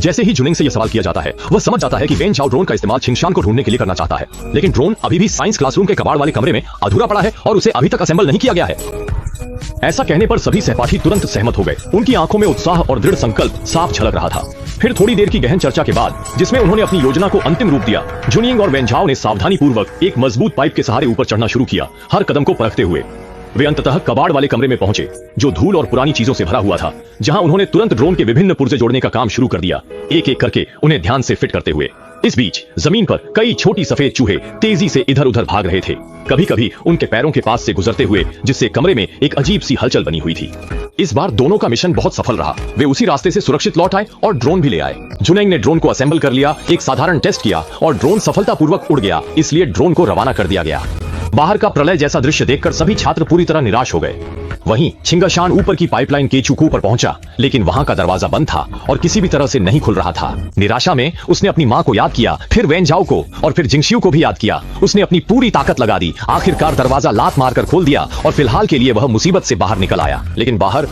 जैसे ही जुनिंग से यह सवाल किया जाता है, वह समझ जाता है कि वेन झाओ ड्रोन का इस्तेमाल छिंगशान को ढूंढने के लिए करना चाहता है, लेकिन ड्रोन अभी भी साइंस क्लासरूम के कबाड़ वाले कमरे में अधूरा पड़ा है और उसे अभी तक असेंबल नहीं किया गया है। ऐसा कहने पर सभी सहपाठी तुरंत सहमत हो गए। उनकी आंखों में उत्साह और दृढ़ संकल्प साफ झलक रहा था। फिर थोड़ी देर की गहन चर्चा के बाद, जिसमें उन्होंने अपनी योजना को अंतिम रूप दिया, जुनिंग और वेन झाओ ने सावधानी पूर्वक एक मजबूत पाइप के सहारे ऊपर चढ़ना शुरू किया, हर कदम को परखते हुए। वे अंततः कबाड़ वाले कमरे में पहुंचे, जो धूल और पुरानी चीजों से भरा हुआ था, जहां उन्होंने तुरंत ड्रोन के विभिन्न पुर्जे जोड़ने का काम शुरू कर दिया, एक एक करके उन्हें ध्यान से फिट करते हुए। इस बीच जमीन पर कई छोटी सफेद चूहे तेजी से इधर उधर भाग रहे थे, कभी कभी उनके पैरों के पास से गुजरते हुए, जिससे कमरे में एक अजीब सी हलचल बनी हुई थी। इस बार दोनों का मिशन बहुत सफल रहा। वे उसी रास्ते से सुरक्षित लौट आए और ड्रोन भी ले आए। जुनिंग ने ड्रोन को असेंबल कर लिया, एक साधारण टेस्ट किया और ड्रोन सफलतापूर्वक उड़ गया, इसलिए ड्रोन को रवाना कर दिया गया। बाहर का प्रलय जैसा दृश्य देखकर सभी छात्र पूरी तरह निराश हो गए। वहीं छिंगशान ऊपर की पाइपलाइन के चुकू पर पहुंचा, लेकिन वहां का दरवाजा बंद था और किसी भी तरह से नहीं खुल रहा था। निराशा में उसने अपनी मां को याद किया, फिर वेन झाओ को और फिर जिंगशियू को भी याद किया। उसने अपनी पूरी ताकत लगा दी, आखिरकार दरवाजा लात मारकर खोल दिया और फिलहाल के लिए वह मुसीबत से बाहर निकल आया। लेकिन बाहर